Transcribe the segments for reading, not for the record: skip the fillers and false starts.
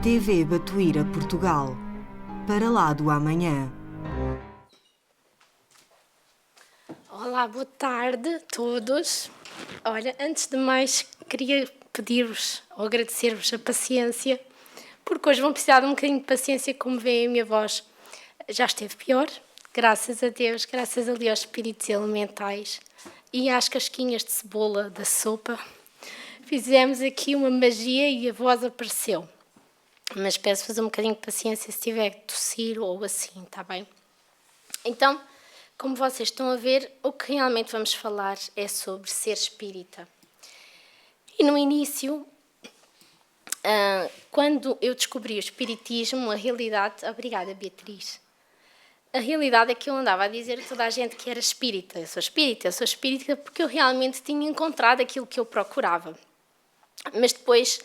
TV Batuíra Portugal. Para lá do amanhã. Olá, boa tarde a todos. Olha, antes de mais, queria pedir-vos ou agradecer-vos a paciência, porque hoje vão precisar de um bocadinho de paciência, como veem a minha voz. Já esteve pior, graças a Deus, graças ali aos espíritos elementais e às casquinhas de cebola da sopa. Fizemos aqui uma magia e a voz apareceu. Mas peço-vos um bocadinho de paciência se tiver que tossir ou assim, está bem? Então, como vocês estão a ver, o que realmente vamos falar é sobre ser espírita. E no início, quando eu descobri o espiritismo, a realidade... Obrigada, Beatriz. A realidade é que eu andava a dizer a toda a gente que era espírita. Eu sou espírita, porque eu realmente tinha encontrado aquilo que eu procurava. Mas depois,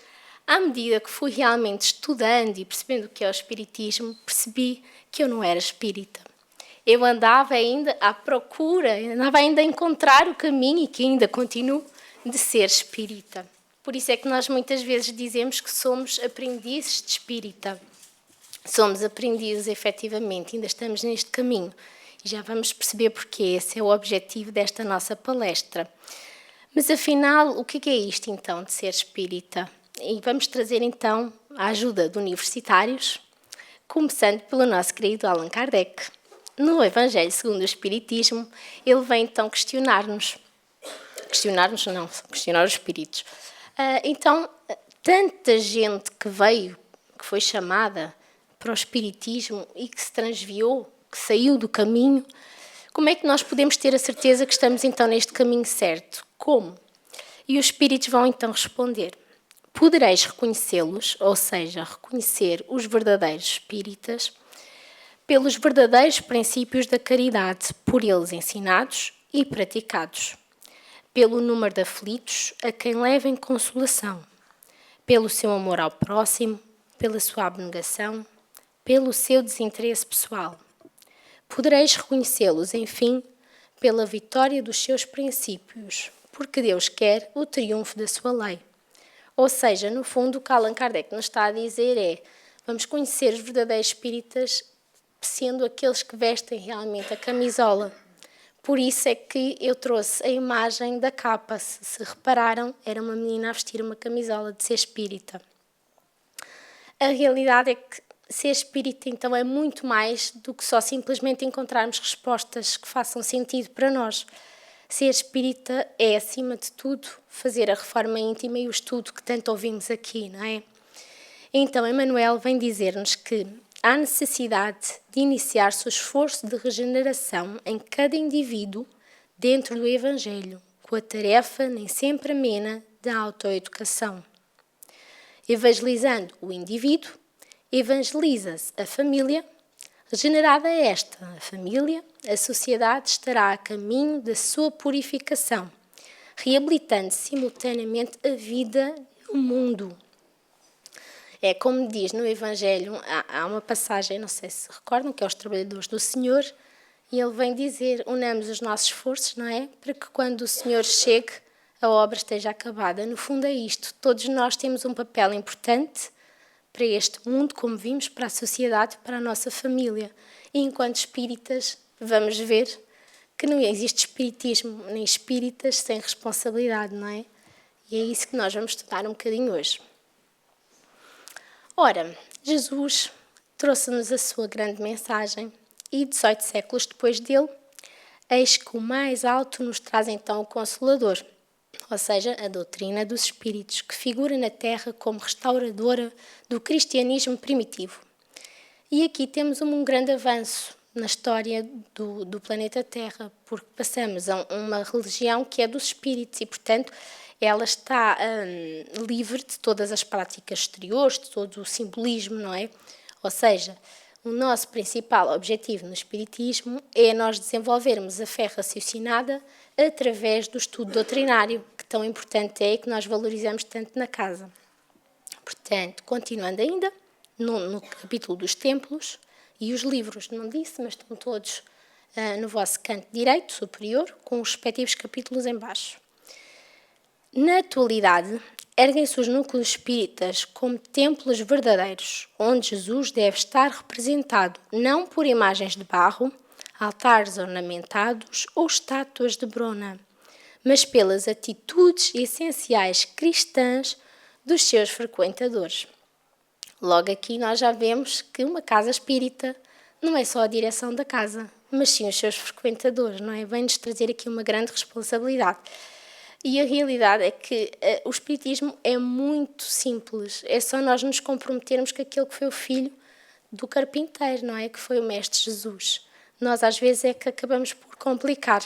à medida que fui realmente estudando e percebendo o que é o espiritismo, percebi que eu não era espírita. Eu andava ainda à procura, andava ainda a encontrar o caminho, e que ainda continuo, de ser espírita. Por isso é que nós muitas vezes dizemos que somos aprendizes de espírita. Somos aprendizes, efetivamente, ainda estamos neste caminho. E já vamos perceber porquê. Esse é o objetivo desta nossa palestra. Mas, afinal, o que é isto, então, de ser espírita? E vamos trazer, então, a ajuda de universitários, começando pelo nosso querido Allan Kardec. No Evangelho segundo o Espiritismo, ele vem, então, questionar os espíritos. Então, tanta gente que veio, que foi chamada para o espiritismo e que se transviou, que saiu do caminho, como é que nós podemos ter a certeza que estamos então neste caminho certo? Como? E os espíritos vão então responder: podereis reconhecê-los, ou seja, reconhecer os verdadeiros espíritas, pelos verdadeiros princípios da caridade, por eles ensinados e praticados, pelo número de aflitos a quem levem consolação, pelo seu amor ao próximo, pela sua abnegação, pelo seu desinteresse pessoal. Podereis reconhecê-los, enfim, pela vitória dos seus princípios, porque Deus quer o triunfo da sua lei. Ou seja, no fundo, o que Allan Kardec nos está a dizer é: vamos conhecer os verdadeiros espíritas sendo aqueles que vestem realmente a camisola. Por isso é que eu trouxe a imagem da capa. Se repararam, era uma menina a vestir uma camisola de ser espírita. A realidade é que ser espírita, então, é muito mais do que só simplesmente encontrarmos respostas que façam sentido para nós. Ser espírita é, acima de tudo, fazer a reforma íntima e o estudo que tanto ouvimos aqui, não é? Então, Emmanuel vem dizer-nos que há necessidade de iniciar-se o esforço de regeneração em cada indivíduo dentro do Evangelho, com a tarefa nem sempre amena da autoeducação. Evangelizando o indivíduo, evangeliza-se a família. Regenerada esta, a família, a sociedade estará a caminho da sua purificação, reabilitando simultaneamente a vida no mundo. É como diz no Evangelho, há uma passagem, não sei se recordam, que é os trabalhadores do Senhor, e ele vem dizer: unamos os nossos esforços, não é? Para que quando o Senhor chegue, a obra esteja acabada. No fundo é isto, todos nós temos um papel importante para este mundo, como vimos, para a sociedade, para a nossa família. E enquanto espíritas, vamos ver que não existe espiritismo nem espíritas sem responsabilidade, não é? E é isso que nós vamos estudar um bocadinho hoje. Ora, Jesus trouxe-nos a sua grande mensagem e 18 séculos depois dele, eis que o mais alto nos traz então o Consolador, ou seja, a doutrina dos espíritos, que figura na Terra como restauradora do cristianismo primitivo. E aqui temos um grande avanço na história do planeta Terra, porque passamos a uma religião que é dos espíritos e, portanto, ela está livre de todas as práticas exteriores, de todo o simbolismo, não é? Ou seja, o nosso principal objetivo no espiritismo é nós desenvolvermos a fé raciocinada através do estudo doutrinário, que tão importante é e que nós valorizamos tanto na casa. Portanto, continuando ainda, no capítulo dos templos e os livros, não disse, mas estão todos no vosso canto direito superior, com os respectivos capítulos em baixo. Na atualidade, erguem-se os núcleos espíritas como templos verdadeiros, onde Jesus deve estar representado não por imagens de barro, altares ornamentados ou estátuas de brona, mas pelas atitudes essenciais cristãs dos seus frequentadores. Logo aqui nós já vemos que uma casa espírita não é só a direção da casa, mas sim os seus frequentadores, não é? Vem-nos trazer aqui uma grande responsabilidade. E a realidade é que o espiritismo é muito simples, é só nós nos comprometermos com aquele que foi o filho do carpinteiro, não é? Que foi o Mestre Jesus. Nós às vezes é que acabamos por complicar.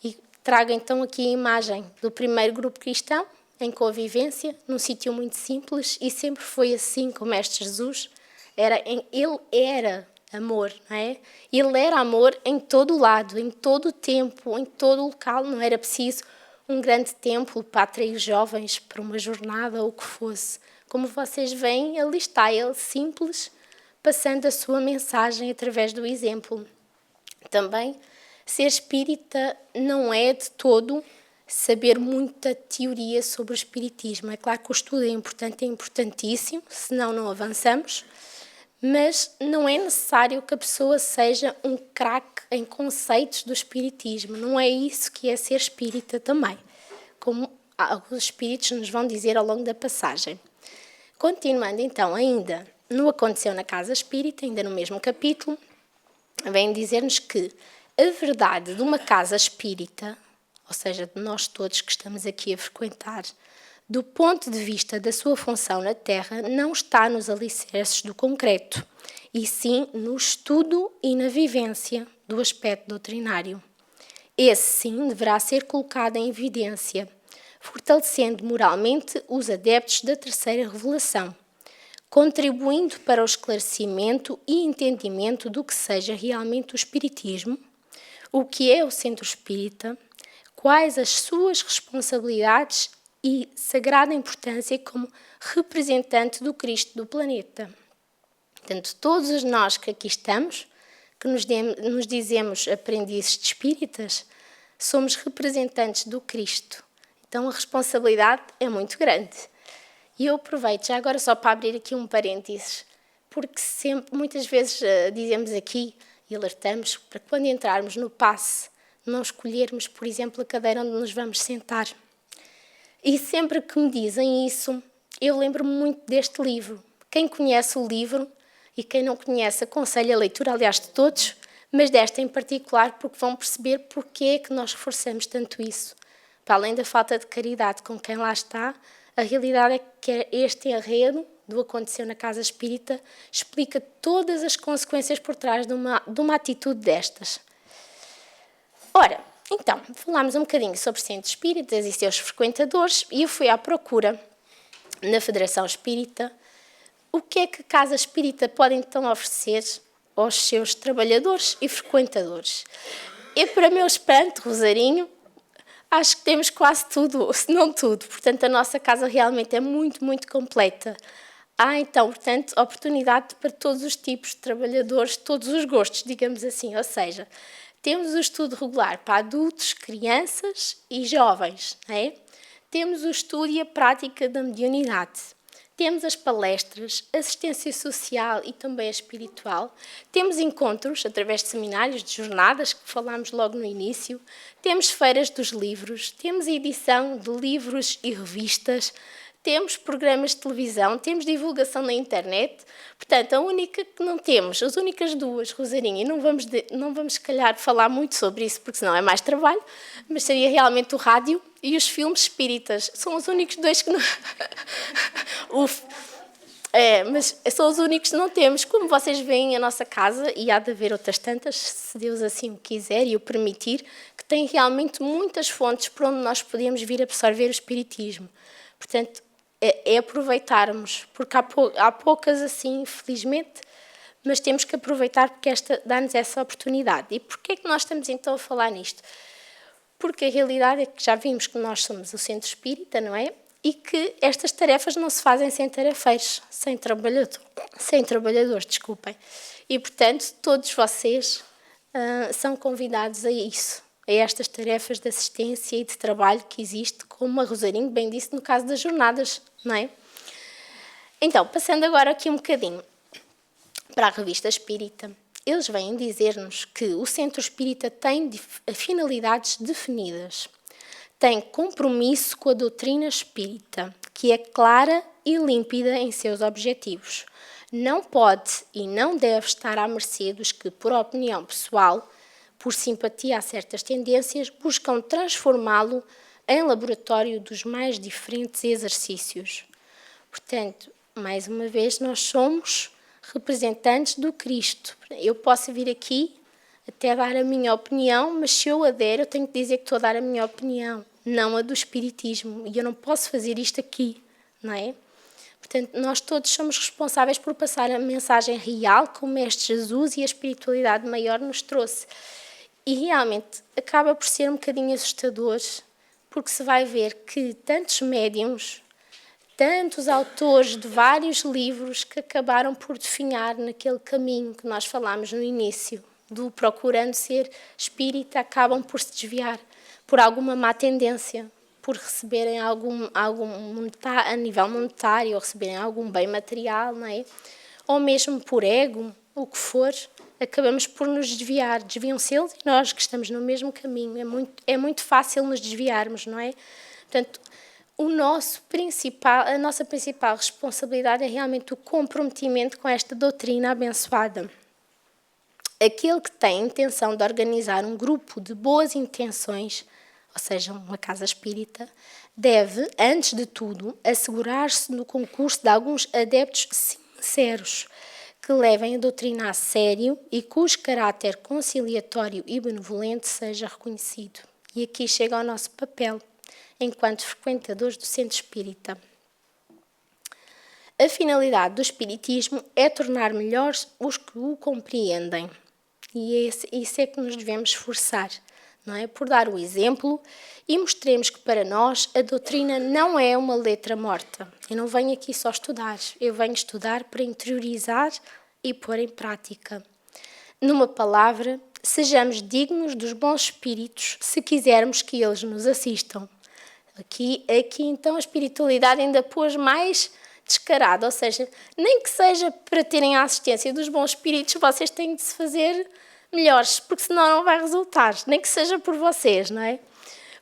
E trago então aqui a imagem do primeiro grupo cristão, em convivência, num sítio muito simples, e sempre foi assim com o Mestre Jesus. Ele era amor, não é? Ele era amor em todo o lado, em todo o tempo, em todo o local. Não era preciso um grande templo para atrair jovens para uma jornada ou o que fosse. Como vocês veem, ali está ele, simples, passando a sua mensagem através do exemplo. Também, ser espírita não é de todo saber muita teoria sobre o espiritismo. É claro que o estudo é importante, é importantíssimo, senão não avançamos, mas não é necessário que a pessoa seja um craque em conceitos do espiritismo. Não é isso que é ser espírita também, como alguns espíritos nos vão dizer ao longo da passagem. Continuando então ainda no Aconteceu na Casa Espírita, ainda no mesmo capítulo, vem dizer-nos que a verdade de uma casa espírita, ou seja, de nós todos que estamos aqui a frequentar, do ponto de vista da sua função na Terra, não está nos alicerces do concreto, e sim no estudo e na vivência do aspecto doutrinário. Esse, sim, deverá ser colocado em evidência, fortalecendo moralmente os adeptos da terceira revelação, contribuindo para o esclarecimento e entendimento do que seja realmente o espiritismo, o que é o centro espírita, quais as suas responsabilidades e sagrada importância como representante do Cristo do planeta. Portanto, todos nós que aqui estamos, que nos dizemos aprendizes de espíritas, somos representantes do Cristo. Então a responsabilidade é muito grande. E eu aproveito já agora só para abrir aqui um parênteses, porque muitas vezes dizemos aqui e alertamos para que quando entrarmos no passe não escolhermos, por exemplo, a cadeira onde nos vamos sentar. E sempre que me dizem isso, eu lembro-me muito deste livro. Quem conhece o livro e quem não conhece, aconselho a leitura, aliás, de todos, mas desta em particular, porque vão perceber porque é que nós reforçamos tanto isso. Para além da falta de caridade com quem lá está, a realidade é que este enredo do Aconteceu na Casa Espírita explica todas as consequências por trás de uma atitude destas. Ora, então, falámos um bocadinho sobre centros espíritas e seus frequentadores e eu fui à procura, na Federação Espírita, o que é que a Casa Espírita pode então oferecer aos seus trabalhadores e frequentadores. E para meu espanto, Rosarinho, acho que temos quase tudo, se não tudo. Portanto, a nossa casa realmente é muito, muito completa. Há então, portanto, oportunidade para todos os tipos de trabalhadores, todos os gostos, digamos assim, ou seja, temos o estudo regular para adultos, crianças e jovens, não é? Temos o estudo e a prática da mediunidade. Temos as palestras, assistência social e também a espiritual. Temos encontros através de seminários, de jornadas, que falámos logo no início. Temos feiras dos livros, temos edição de livros e revistas. Temos programas de televisão, temos divulgação na internet. Portanto, a única que não temos, as únicas duas, Rosarinha, e não vamos se calhar falar muito sobre isso, porque senão é mais trabalho, mas seria realmente o rádio e os filmes espíritas. São os únicos dois que não... mas são os únicos que não temos. Como vocês veem, a nossa casa, e há de haver outras tantas, se Deus assim o quiser e o permitir, que tem realmente muitas fontes por onde nós podemos vir absorver o espiritismo. Portanto, é aproveitarmos, porque há poucas assim, infelizmente, mas temos que aproveitar porque esta dá-nos essa oportunidade. E porquê é que nós estamos então a falar nisto? Porque a realidade é que já vimos que nós somos o centro espírita, não é? E que estas tarefas não se fazem sem tarefeiros, sem trabalhadores, desculpem. E, portanto, todos vocês são convidados a isso, a estas tarefas de assistência e de trabalho que existe, como a Rosarinho bem disse no caso das jornadas, não é? Então, passando agora aqui um bocadinho para a Revista Espírita, eles vêm dizer-nos que o Centro Espírita tem finalidades definidas, tem compromisso com a doutrina espírita, que é clara e límpida em seus objetivos. Não pode e não deve estar à mercê dos que, por opinião pessoal, por simpatia a certas tendências, buscam transformá-lo em laboratório dos mais diferentes exercícios. Portanto, mais uma vez, nós somos representantes do Cristo. Eu posso vir aqui até dar a minha opinião, mas se eu adero, eu tenho que dizer que estou a dar a minha opinião, não a do Espiritismo. E eu não posso fazer isto aqui, não é? Portanto, nós todos somos responsáveis por passar a mensagem real que o Mestre Jesus e a espiritualidade maior nos trouxe. E realmente acaba por ser um bocadinho assustador, porque se vai ver que tantos médiuns, tantos autores de vários livros que acabaram por definhar naquele caminho que nós falámos no início, do procurando ser espírita, acabam por se desviar por alguma má tendência, por receberem algum a nível monetário, ou receberem algum bem material, não é? Ou mesmo por ego, o que for, acabamos por nos desviar. Desviam-se eles e nós que estamos no mesmo caminho. É muito fácil nos desviarmos, não é? Portanto, a nossa principal responsabilidade é realmente o comprometimento com esta doutrina abençoada. Aquele que tem a intenção de organizar um grupo de boas intenções, ou seja, uma casa espírita, deve, antes de tudo, assegurar-se no concurso de alguns adeptos sinceros que levem a doutrina a sério e cujo caráter conciliatório e benevolente seja reconhecido. E aqui chega ao nosso papel, enquanto frequentadores do Centro Espírita. A finalidade do Espiritismo é tornar melhores os que o compreendem. E isso é que nos devemos esforçar, não é? Por dar o exemplo e mostremos que para nós a doutrina não é uma letra morta. Eu não venho aqui só estudar, eu venho estudar para interiorizar e pôr em prática. Numa palavra, sejamos dignos dos bons espíritos se quisermos que eles nos assistam. Aqui então a espiritualidade ainda pôs mais descarada, ou seja, nem que seja para terem a assistência dos bons espíritos, vocês têm de se fazer melhores, porque senão não vai resultar, nem que seja por vocês, não é?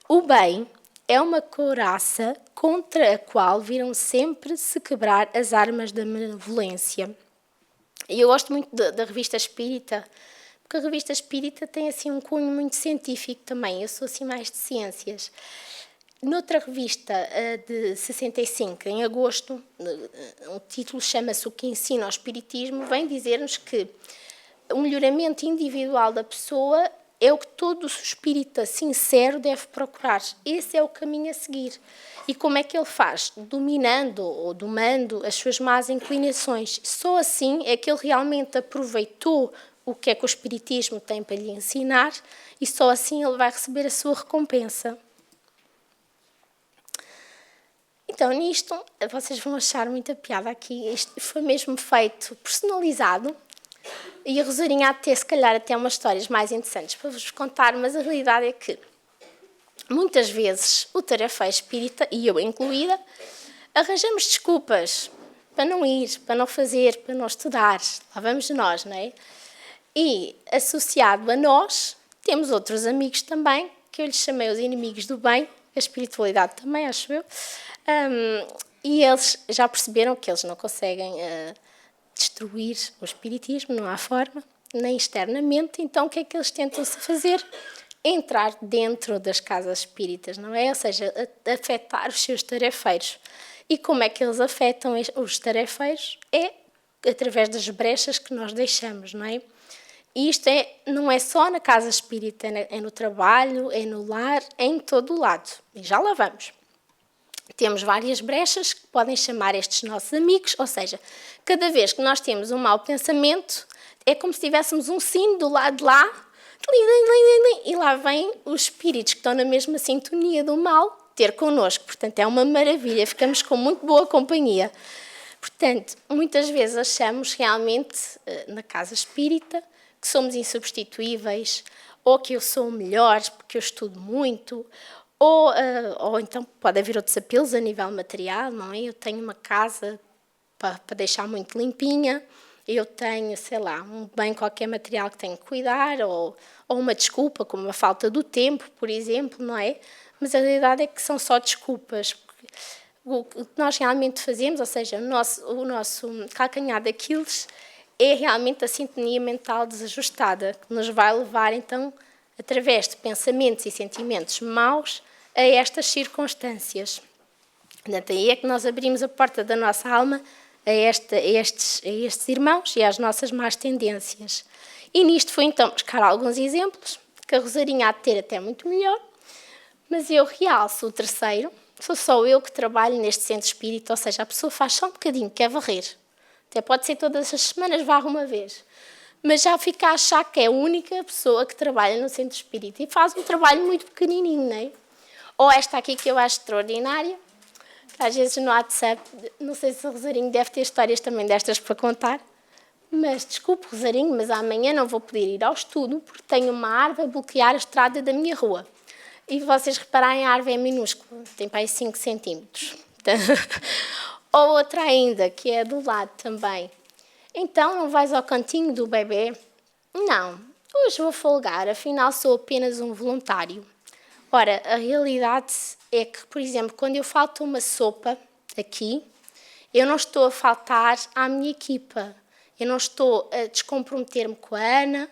O bem é uma couraça contra a qual viram sempre se quebrar as armas da malevolência. E eu gosto muito da Revista Espírita, porque a Revista Espírita tem assim um cunho muito científico também, eu sou assim mais de ciências. Noutra revista de 65, em agosto, o título chama-se O que ensina ao Espiritismo, vem dizer-nos que o melhoramento individual da pessoa é o que todo espírita sincero deve procurar. Esse é o caminho a seguir. E como é que ele faz? Dominando ou domando as suas más inclinações. Só assim é que ele realmente aproveitou o que é que o Espiritismo tem para lhe ensinar e só assim ele vai receber a sua recompensa. Então, nisto, vocês vão achar muita piada aqui. Isto foi mesmo feito personalizado. E a Rosarinha há de ter, se calhar, até umas histórias mais interessantes para vos contar, mas a realidade é que, muitas vezes, o tarefeiro espírita, e eu incluída, arranjamos desculpas para não ir, para não fazer, para não estudar. Lá vamos nós, não é? E, associado a nós, temos outros amigos também, que eu lhes chamei os inimigos do bem, a espiritualidade também, acho eu. E eles já perceberam que eles não conseguem destruir o espiritismo, não há forma, nem externamente, então o que é que eles tentam-se fazer? Entrar dentro das casas espíritas, não é? Ou seja, afetar os seus tarefeiros. E como é que eles afetam os tarefeiros? É através das brechas que nós deixamos, não é? E isto não é só na casa espírita, é no trabalho, é no lar, é em todo o lado. E já lá vamos. Temos várias brechas que podem chamar estes nossos amigos, ou seja, cada vez que nós temos um mau pensamento, é como se tivéssemos um sino do lado de lá, e lá vêm os espíritos que estão na mesma sintonia do mal ter connosco. Portanto, é uma maravilha, ficamos com muito boa companhia. Portanto, muitas vezes achamos realmente, na casa espírita, que somos insubstituíveis, ou que eu sou o melhor porque eu estudo muito, ou então pode haver outros apelos a nível material, não é? Eu tenho uma casa para deixar muito limpinha, eu tenho, sei lá, um bem qualquer material que tenho que cuidar, ou uma desculpa, como a falta do tempo, por exemplo, não é? Mas a realidade é que são só desculpas. O que nós realmente fazemos, ou seja, o nosso calcanhar de Aquiles, é realmente a sintonia mental desajustada, que nos vai levar, então, através de pensamentos e sentimentos maus, a estas circunstâncias. Portanto, aí é que nós abrimos a porta da nossa alma a estes irmãos e às nossas más tendências. E nisto foi então buscar alguns exemplos, que a Rosarinha há de ter até muito melhor, mas eu realço o terceiro. Sou só eu que trabalho neste centro espírita, ou seja, a pessoa faz só um bocadinho, quer varrer. Até pode ser todas as semanas, varre uma vez. Mas já fica a achar que é a única pessoa que trabalha no centro espírita e faz um trabalho muito pequenininho, não é? Ou esta aqui que eu acho extraordinária, que às vezes no WhatsApp, não sei se o Rosarinho deve ter histórias também destas para contar, mas desculpe, Rosarinho, mas amanhã não vou poder ir ao estudo porque tenho uma árvore a bloquear a estrada da minha rua. E vocês repararem, a árvore é minúscula, tem para aí 5 centímetros. Ou outra ainda, que é do lado também. Então, não vais ao cantinho do bebê? Não, hoje vou folgar, afinal sou apenas um voluntário. Ora, a realidade é que, por exemplo, quando eu falto uma sopa aqui, eu não estou a faltar à minha equipa. Eu não estou a descomprometer-me com a Ana,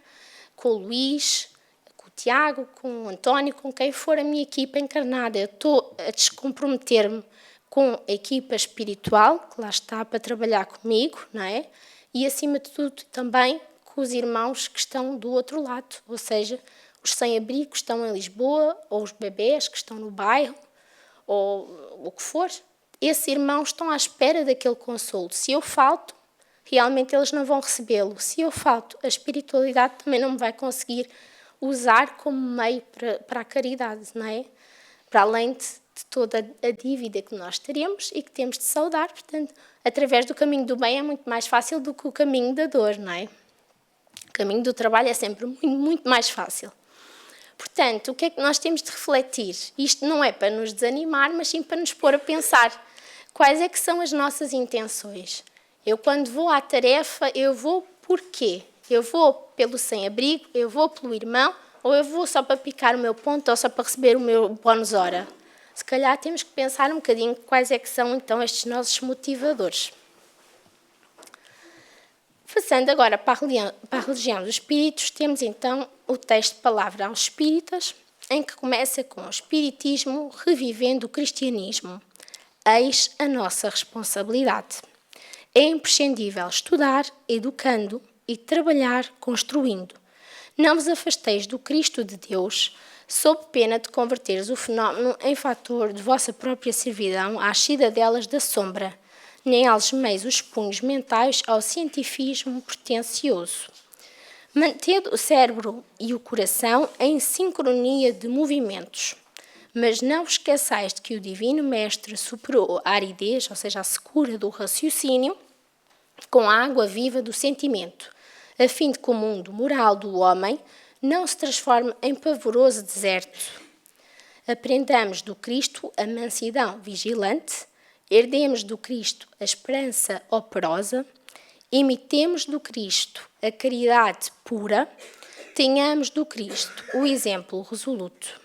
com o Luís, com o Tiago, com o António, com quem for a minha equipa encarnada. Eu estou a descomprometer-me com a equipa espiritual, que lá está para trabalhar comigo, não é? E, acima de tudo, também com os irmãos que estão do outro lado, ou seja, os sem-abrigo que estão em Lisboa, ou os bebés que estão no bairro, ou o que for. Esses irmãos estão à espera daquele consolo. Se eu falto, realmente eles não vão recebê-lo. Se eu falto, a espiritualidade também não me vai conseguir usar como meio para a caridade, não é? Para além de toda a dívida que nós teremos e que temos de saldar. Portanto, através do caminho do bem é muito mais fácil do que o caminho da dor, não é? O caminho do trabalho é sempre muito, muito mais fácil. Portanto, o que é que nós temos de refletir? Isto não é para nos desanimar, mas sim para nos pôr a pensar quais é que são as nossas intenções. Eu, quando vou à tarefa, eu vou por quê? Eu vou pelo sem-abrigo, eu vou pelo irmão, ou eu vou só para picar o meu ponto ou só para receber o meu bónus hora? Se calhar temos que pensar um bocadinho quais é que são então estes nossos motivadores. Passando agora para a religião dos espíritos, temos então o texto de Palavra aos Espíritas, em que começa com o Espiritismo revivendo o cristianismo. Eis a nossa responsabilidade. É imprescindível estudar, educando e trabalhar construindo. Não vos afasteis do Cristo de Deus, sob pena de converteres o fenómeno em fator de vossa própria servidão às cidadelas da sombra, nem algemeis os punhos mentais ao cientifismo pretencioso. Mantede o cérebro e o coração em sincronia de movimentos, mas não vos esqueçais de que o Divino Mestre superou a aridez, ou seja, a secura do raciocínio, com a água viva do sentimento, a fim de que o mundo moral do homem não se transforme em pavoroso deserto. Aprendamos do Cristo a mansidão vigilante, herdemos do Cristo a esperança operosa, imitemos do Cristo a caridade pura, tenhamos do Cristo o exemplo resoluto.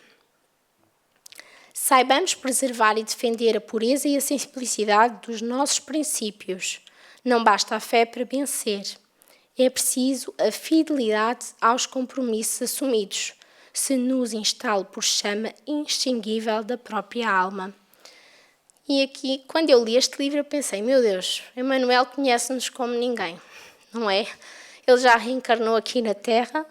Saibamos preservar e defender a pureza e a simplicidade dos nossos princípios. Não basta a fé para vencer. É preciso a fidelidade aos compromissos assumidos, se nos instala por chama inextinguível da própria alma. E aqui, quando eu li este livro, eu pensei, meu Deus, Emmanuel conhece-nos como ninguém, não é? Ele já reencarnou aqui na Terra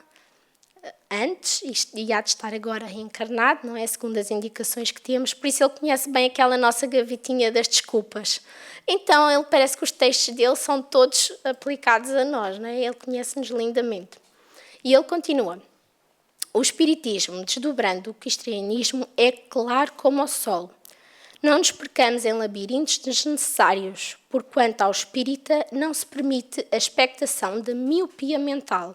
antes e há de estar agora reencarnado, não é? Segundo as indicações que temos, por isso ele conhece bem aquela nossa gavetinha das desculpas. Então, ele parece que os textos dele são todos aplicados a nós, não é? Ele conhece-nos lindamente. E ele continua. O espiritismo, desdobrando o cristianismo, é claro como o sol. Não nos percamos em labirintos desnecessários, porquanto ao espírita não se permite a expectação de miopia mental.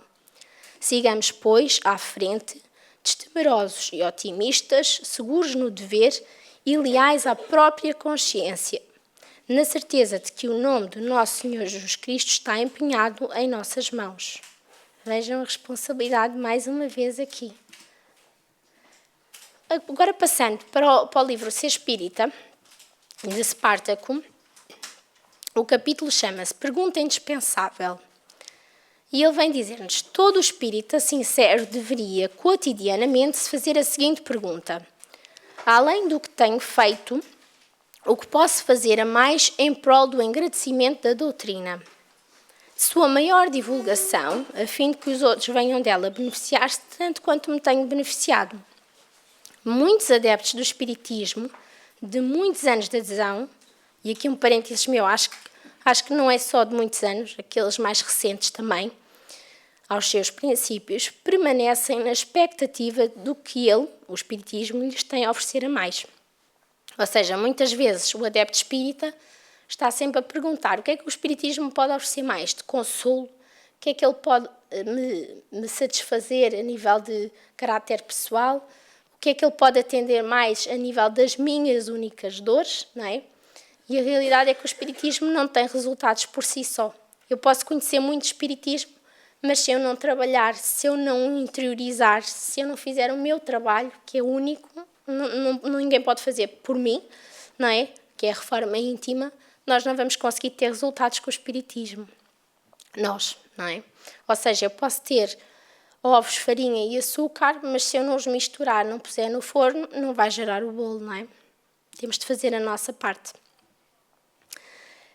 Sigamos, pois, à frente, destemerosos e otimistas, seguros no dever e leais à própria consciência, na certeza de que o nome do nosso Senhor Jesus Cristo está empenhado em nossas mãos. Vejam a responsabilidade mais uma vez aqui. Agora passando para o livro Ser Espírita, de Spartaco, o capítulo chama-se Pergunta Indispensável. E ele vem dizer-nos: todo espírita sincero deveria cotidianamente se fazer a seguinte pergunta: além do que tenho feito, o que posso fazer a mais em prol do engrandecimento da doutrina? Sua maior divulgação, a fim de que os outros venham dela beneficiar-se tanto quanto me tenho beneficiado. Muitos adeptos do espiritismo, de muitos anos de adesão, e aqui um parênteses meu, acho que não é só de muitos anos, aqueles mais recentes também, aos seus princípios, permanecem na expectativa do que ele, o espiritismo, lhes tem a oferecer a mais. Ou seja, muitas vezes o adepto espírita está sempre a perguntar: o que é que o espiritismo pode oferecer mais de consolo? O que é que ele pode me satisfazer a nível de caráter pessoal? O que é que ele pode atender mais a nível das minhas únicas dores, não é? E a realidade é que o espiritismo não tem resultados por si só. Eu posso conhecer muito espiritismo, mas se eu não trabalhar, se eu não interiorizar, se eu não fizer o meu trabalho, que é único, ninguém pode fazer por mim, não é? Que é a reforma íntima, nós não vamos conseguir ter resultados com o espiritismo. Nós, não é? Ou seja, eu posso ter ovos, farinha e açúcar, mas se eu não os misturar, não puser no forno, não vai gerar o bolo, não é? Temos de fazer a nossa parte.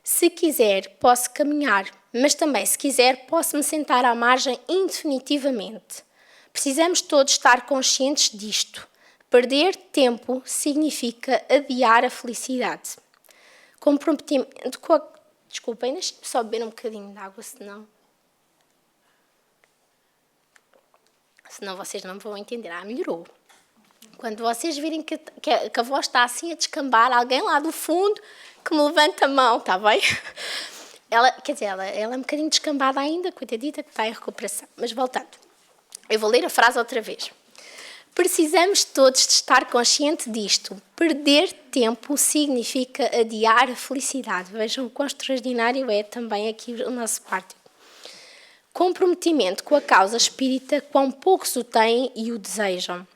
Se quiser, posso caminhar, mas também, se quiser, posso me sentar à margem indefinitivamente. Precisamos todos estar conscientes disto. Perder tempo significa adiar a felicidade. Comprometimento com a... Desculpem, deixem-me só beber um bocadinho de água, senão vocês não vão entender. Melhorou. Quando vocês virem que a voz está assim a descambar, alguém lá do fundo que me levanta a mão, está bem? Ela é um bocadinho descambada ainda, coitadita, que está em recuperação. Mas voltando, eu vou ler a frase outra vez. Precisamos todos de estar consciente disto. Perder tempo significa adiar a felicidade. Vejam o quão extraordinário é também aqui o nosso pártico. Comprometimento com a causa espírita, quão poucos o têm e o desejam.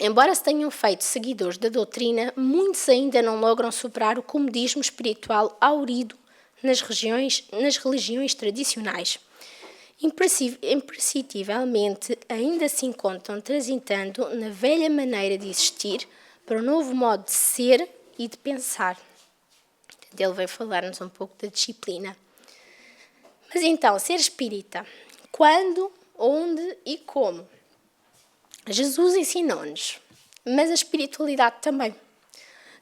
Embora se tenham feito seguidores da doutrina, muitos ainda não logram superar o comodismo espiritual aurido nas religiões tradicionais. Imperceptivelmente ainda se encontram transitando na velha maneira de existir para um novo modo de ser e de pensar. Ele vai falar-nos um pouco da disciplina. Mas então, ser espírita, quando, onde e como? Jesus ensinou-nos, mas a espiritualidade também.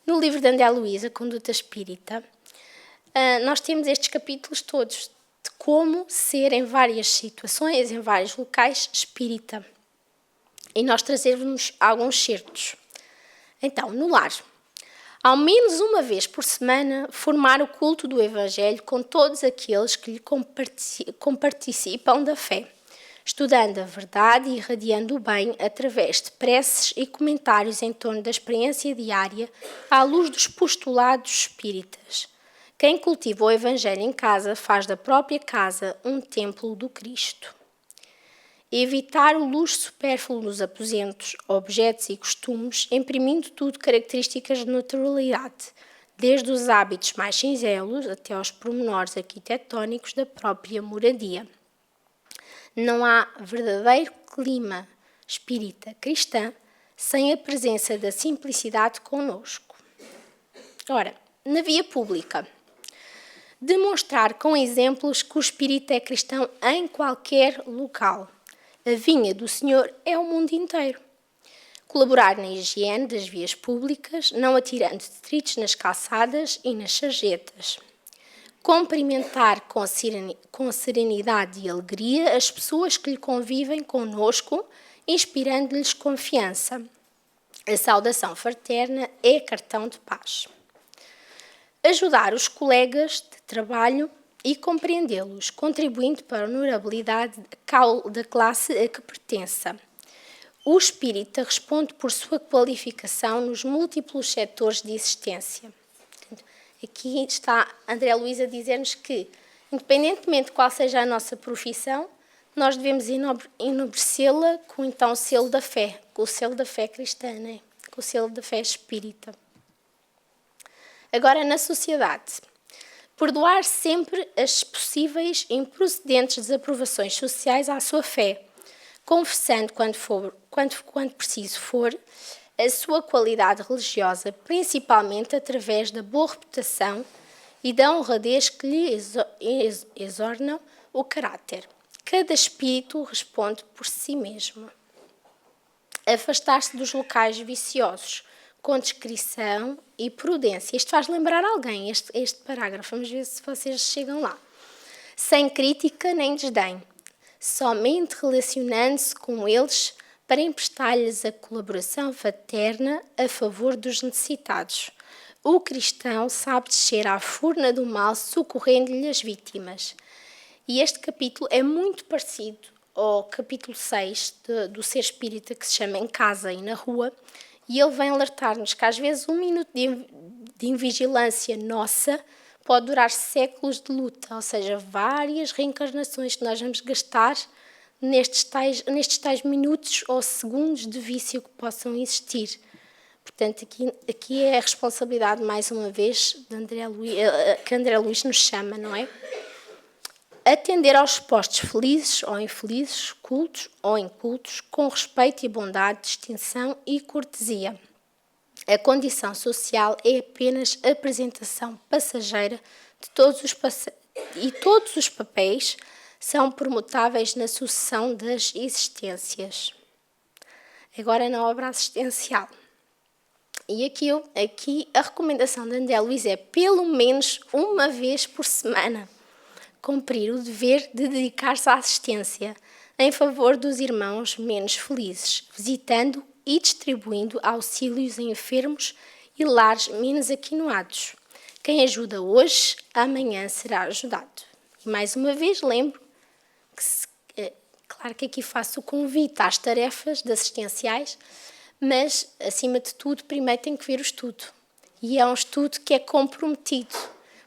No livro de André Luiz, A Conduta Espírita, nós temos estes capítulos todos de como ser em várias situações, em vários locais, espírita. E nós trazemos alguns certos. Então, no lar, ao menos uma vez por semana, formar o culto do Evangelho com todos aqueles que lhe comparticipam da fé, estudando a verdade e irradiando o bem através de preces e comentários em torno da experiência diária à luz dos postulados espíritas. Quem cultiva o Evangelho em casa faz da própria casa um templo do Cristo. Evitar o luxo supérfluo nos aposentos, objetos e costumes, imprimindo tudo características de naturalidade, desde os hábitos mais singelos até aos pormenores arquitetónicos da própria moradia. Não há verdadeiro clima espírita cristã sem a presença da simplicidade conosco. Ora, na via pública, demonstrar com exemplos que o espírito é cristão em qualquer local. A vinha do Senhor é o mundo inteiro. Colaborar na higiene das vias públicas, não atirando detritos nas calçadas e nas sarjetas. Cumprimentar com serenidade e alegria as pessoas que lhe convivem conosco, inspirando-lhes confiança. A saudação fraterna é cartão de paz. Ajudar os colegas de trabalho e compreendê-los, contribuindo para a honorabilidade da classe a que pertença. O espírita responde por sua qualificação nos múltiplos setores de existência. Aqui está André Luiz a dizer-nos que, independentemente de qual seja a nossa profissão, nós devemos enobrecê-la com então o selo da fé, com o selo da fé cristã, né? Com o selo da fé espírita. Agora, na sociedade, perdoar sempre as possíveis e improcedentes desaprovações sociais à sua fé, confessando quando preciso for, a sua qualidade religiosa, principalmente através da boa reputação e da honradez que lhe exornam o caráter. Cada espírito responde por si mesmo. Afastar-se dos locais viciosos, com discrição e prudência. Isto faz lembrar alguém, este parágrafo. Vamos ver se vocês chegam lá. Sem crítica nem desdém, somente relacionando-se com eles para emprestar-lhes a colaboração fraterna a favor dos necessitados. O cristão sabe descer à furna do mal, socorrendo-lhe as vítimas. E este capítulo é muito parecido ao capítulo 6 do Ser Espírita, que se chama Em Casa e na Rua, e ele vem alertar-nos que às vezes um minuto de invigilância nossa pode durar séculos de luta, ou seja, várias reencarnações que nós vamos gastar nestes tais minutos ou segundos de vício que possam existir. Portanto, aqui é a responsabilidade, mais uma vez, que André Luiz nos chama, não é? Atender aos postos felizes ou infelizes, cultos ou incultos, com respeito e bondade, distinção e cortesia. A condição social é apenas a apresentação passageira de todos os papéis são promutáveis na sucessão das existências. Agora na obra assistencial. E aqui a recomendação de André Luiz é pelo menos uma vez por semana cumprir o dever de dedicar-se à assistência em favor dos irmãos menos felizes, visitando e distribuindo auxílios a enfermos e lares menos aquinoados. Quem ajuda hoje, amanhã será ajudado. E mais uma vez lembro que, claro que aqui faço o convite às tarefas de assistenciais, mas, acima de tudo, primeiro tem que ver o estudo. E é um estudo que é comprometido.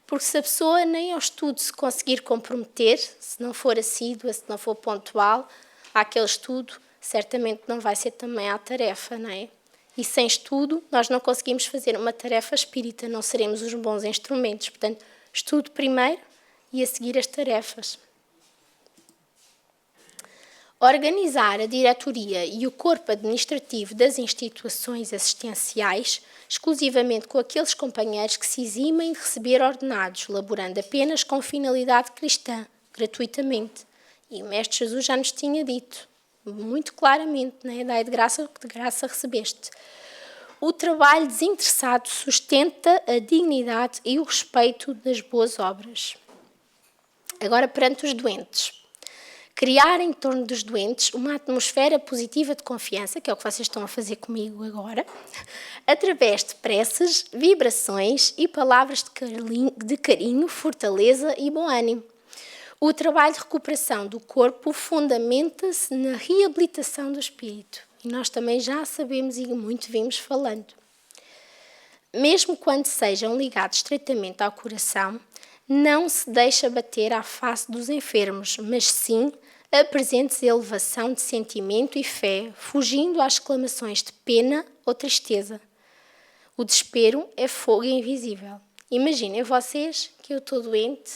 Porque se a pessoa nem ao estudo se conseguir comprometer, se não for assídua, se não for pontual àquele estudo, certamente não vai ser também à tarefa, não é? E sem estudo nós não conseguimos fazer uma tarefa espírita, não seremos os bons instrumentos. Portanto, estudo primeiro e a seguir as tarefas. Organizar a diretoria e o corpo administrativo das instituições assistenciais exclusivamente com aqueles companheiros que se eximem de receber ordenados, laborando apenas com finalidade cristã, gratuitamente. E o Mestre Jesus já nos tinha dito, muito claramente, né? Dai de graça o que de graça recebeste. O trabalho desinteressado sustenta a dignidade e o respeito das boas obras. Agora, perante os doentes. Criar em torno dos doentes uma atmosfera positiva de confiança, que é o que vocês estão a fazer comigo agora, através de preces, vibrações e palavras de carinho, fortaleza e bom ânimo. O trabalho de recuperação do corpo fundamenta-se na reabilitação do espírito. E nós também já sabemos e muito vimos falando. Mesmo quando sejam ligados estreitamente ao coração, não se deixa bater à face dos enfermos, mas sim apresente elevação de sentimento e fé, fugindo às exclamações de pena ou tristeza. O desespero é fogo invisível. Imaginem vocês que eu estou doente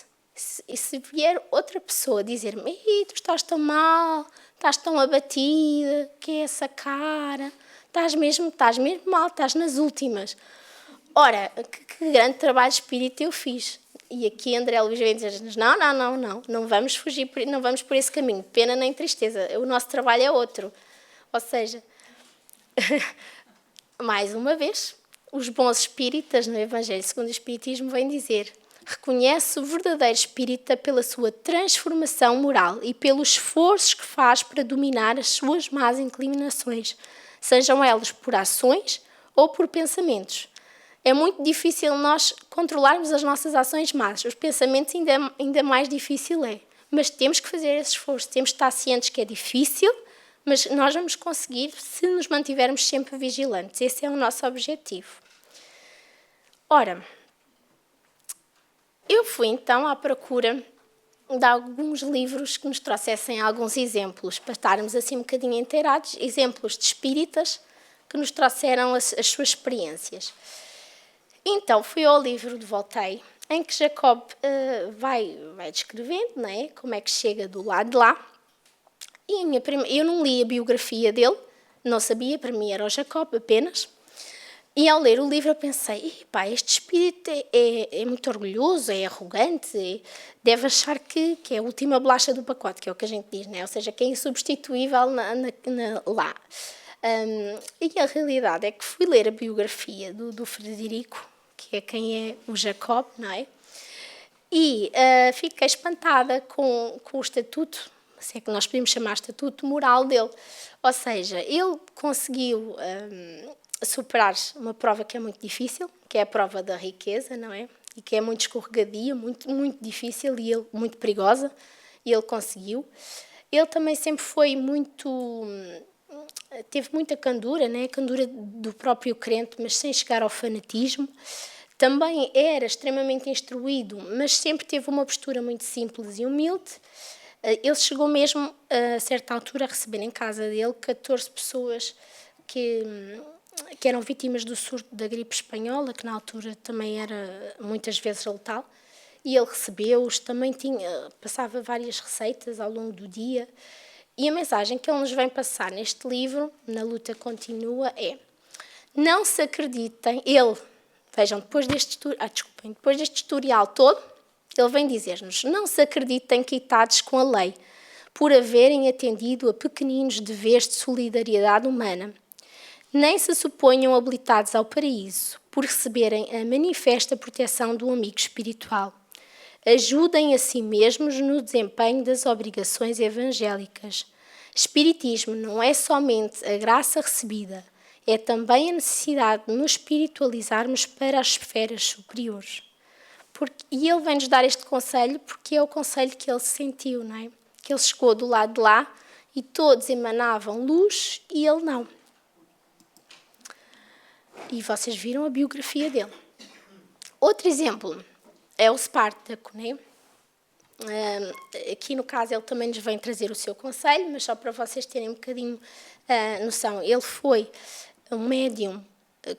e se vier outra pessoa dizer-me tu estás tão mal, estás tão abatida, que é essa cara, estás mesmo mal, estás nas últimas. Ora, que grande trabalho de espírito eu fiz. E aqui André Luiz vem dizer-nos, não vamos fugir, não vamos por esse caminho, pena nem tristeza, o nosso trabalho é outro. Ou seja, mais uma vez, os bons espíritas no Evangelho segundo o Espiritismo vêm dizer, reconhece o verdadeiro espírita pela sua transformação moral e pelos esforços que faz para dominar as suas más inclinações, sejam elas por ações ou por pensamentos. É muito difícil nós controlarmos as nossas ações más. Os pensamentos ainda mais difícil é. Mas temos que fazer esse esforço. Temos que estar cientes que é difícil, mas nós vamos conseguir se nos mantivermos sempre vigilantes. Esse é o nosso objetivo. Ora, eu fui então à procura de alguns livros que nos trouxessem alguns exemplos, para estarmos assim um bocadinho inteirados, exemplos de espíritas que nos trouxeram as suas experiências. Então, fui ao livro de Voltaire, em que Jacob vai descrevendo, não é? Como é que chega do lado de lá. E eu não li a biografia dele, não sabia, para mim era o Jacob apenas. E ao ler o livro eu pensei, este espírito é muito orgulhoso, é arrogante, deve achar que é a última bolacha do pacote, que é o que a gente diz, né? Ou seja, que é insubstituível lá. E a realidade é que fui ler a biografia do Frederico, que é quem é o Jacob, não é? E fiquei espantada com o estatuto, se é que nós podemos chamar estatuto moral dele. Ou seja, ele conseguiu superar uma prova que é muito difícil, que é a prova da riqueza, não é? E que é muito escorregadia, muito, muito difícil e muito perigosa, e ele conseguiu. Ele também sempre foi teve muita candura, né? Candura do próprio crente, mas sem chegar ao fanatismo. Também era extremamente instruído, mas sempre teve uma postura muito simples e humilde. Ele chegou mesmo, a certa altura, a receber em casa dele 14 pessoas que eram vítimas do surto da gripe espanhola, que na altura também era muitas vezes letal, e ele recebeu-os, também passava várias receitas ao longo do dia, e a mensagem que ele nos vem passar neste livro, Na Luta Continua, é: não se acreditem, vejam, depois deste historial todo, ele vem dizer-nos, não se acreditem quitados com a lei, por haverem atendido a pequeninos deveres de solidariedade humana, nem se suponham habilitados ao paraíso por receberem a manifesta proteção do amigo espiritual. Ajudem a si mesmos no desempenho das obrigações evangélicas. Espiritismo não é somente a graça recebida, é também a necessidade de nos espiritualizarmos para as esferas superiores. E ele vem-nos dar este conselho porque é o conselho que ele sentiu, não é? Que ele chegou do lado de lá e todos emanavam luz e ele não. E vocês viram a biografia dele. Outro exemplo é o Spartaco, né? Aqui no caso ele também nos vem trazer o seu conselho, mas só para vocês terem um bocadinho noção. Ele foi um médium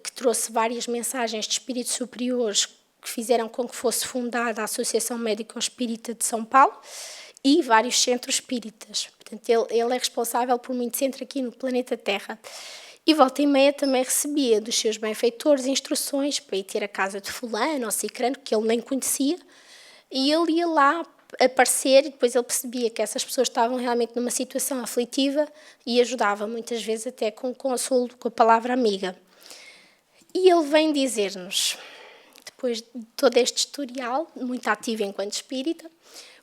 que trouxe várias mensagens de espíritos superiores que fizeram com que fosse fundada a Associação Médico-Espírita de São Paulo e vários centros espíritas. Portanto, ele é responsável por muito centro aqui no planeta Terra. E volta e meia também recebia dos seus benfeitores instruções para ir ter a casa de fulano ou cicrano, que ele nem conhecia, e ele ia lá aparecer e depois ele percebia que essas pessoas estavam realmente numa situação aflitiva e ajudava muitas vezes até com consolo, com a palavra amiga. E ele vem dizer-nos, depois de todo este historial, muito ativo enquanto espírita,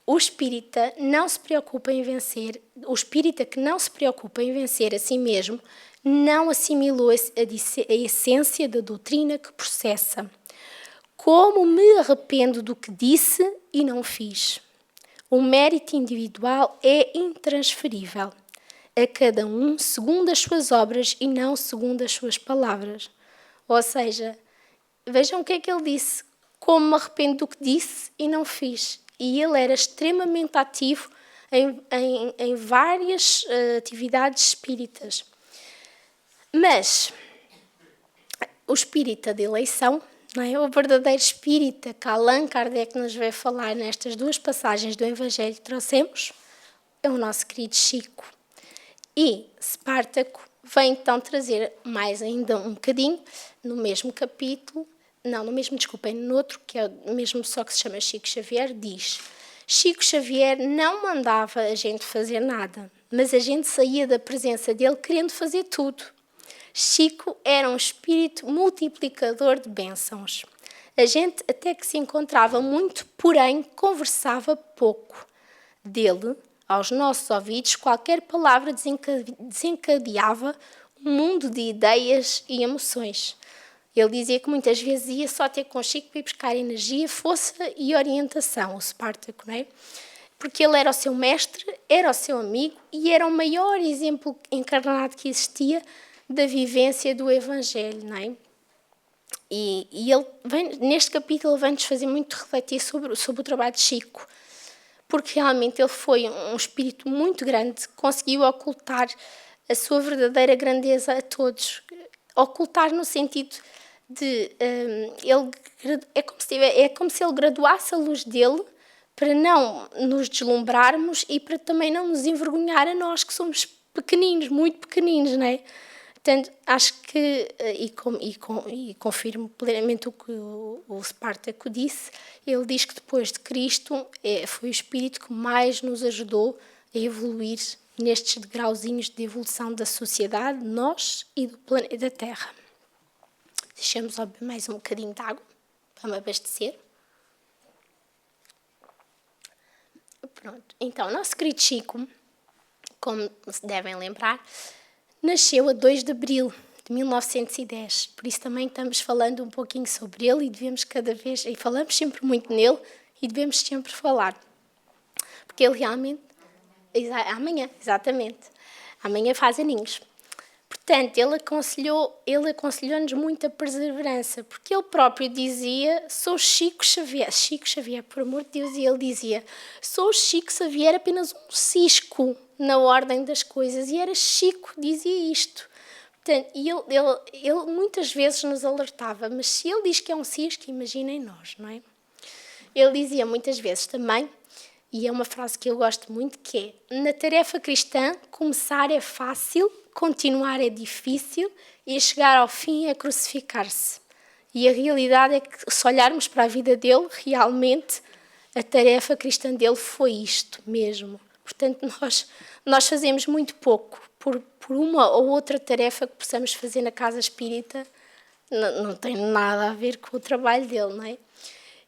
o espírita que não se preocupa em vencer a si mesmo, não assimilou a essência da doutrina que processa. Como me arrependo do que disse e não fiz. O mérito individual é intransferível. A cada um segundo as suas obras e não segundo as suas palavras. Ou seja, vejam o que é que ele disse. Como me arrependo do que disse e não fiz. E ele era extremamente ativo em várias atividades espíritas. Mas o espírita de eleição, não é? O verdadeiro espírita que Allan Kardec nos veio falar nestas duas passagens do Evangelho que trouxemos, é o nosso querido Chico. E Spartaco vem então trazer mais ainda um bocadinho, no mesmo capítulo, no outro, que é o mesmo só que se chama Chico Xavier, diz: Chico Xavier não mandava a gente fazer nada, mas a gente saía da presença dele querendo fazer tudo. Chico era um espírito multiplicador de bênçãos. A gente até que se encontrava muito, porém conversava pouco. Dele, aos nossos ouvidos, qualquer palavra desencadeava um mundo de ideias e emoções. Ele dizia que muitas vezes ia só ter com Chico para ir buscar energia, força e orientação, o Spartaco, não é? porque ele era o seu mestre, era o seu amigo e era o maior exemplo encarnado que existia da vivência do Evangelho, não é? E ele neste capítulo vem-nos fazer muito refletir sobre o trabalho de Chico, porque realmente ele foi um espírito muito grande, conseguiu ocultar a sua verdadeira grandeza a todos. Ocultar no sentido de é como se ele graduasse a luz dele para não nos deslumbrarmos e para também não nos envergonhar a nós que somos pequeninos, muito pequeninos, não é? Portanto, acho que, e confirmo plenamente o que o Spartaco disse, ele diz que depois de Cristo foi o Espírito que mais nos ajudou a evoluir nestes degrauzinhos de evolução da sociedade, nós e do planeta Terra. Deixamos mais um bocadinho de água para me abastecer. Pronto. Então, nosso querido Chico, como se devem lembrar, nasceu a 2 de abril de 1910. Por isso também estamos falando um pouquinho sobre ele e devemos cada vez, e falamos sempre muito nele, e devemos sempre falar. Porque ele realmente, amanhã, exatamente, amanhã faz aninhos. Portanto, ele aconselhou-nos muito a perseverança, porque ele próprio dizia, sou Chico Xavier, por amor de Deus, e ele dizia, sou Chico Xavier, apenas um cisco na ordem das coisas, e era Chico que dizia isto. Portanto, e ele muitas vezes nos alertava, mas se ele diz que é um cisco, imaginem nós, não é? Ele dizia muitas vezes também, e é uma frase que eu gosto muito, que é, na tarefa cristã, começar é fácil, continuar é difícil e chegar ao fim é crucificar-se. E a realidade é que, se olharmos para a vida dele, realmente a tarefa cristã dele foi isto mesmo. Portanto, nós fazemos muito pouco por uma ou outra tarefa que possamos fazer na casa espírita, não tem nada a ver com o trabalho dele, não é?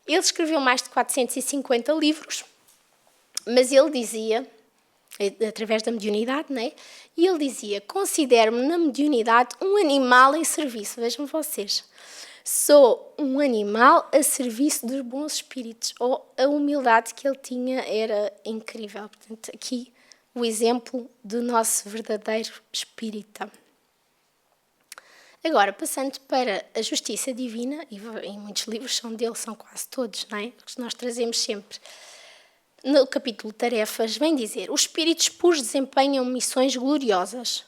Ele escreveu mais de 450 livros, mas ele dizia, através da mediunidade, não é? E ele dizia, considero-me na mediunidade um animal em serviço. Vejam vocês, sou um animal a serviço dos bons espíritos. A humildade que ele tinha era incrível. Portanto, aqui o exemplo do nosso verdadeiro espírita. Agora, passando para a justiça divina, e muitos livros são dele, são quase todos, não é? Que nós trazemos sempre. No capítulo Tarefas, vem dizer, os espíritos puros desempenham missões gloriosas.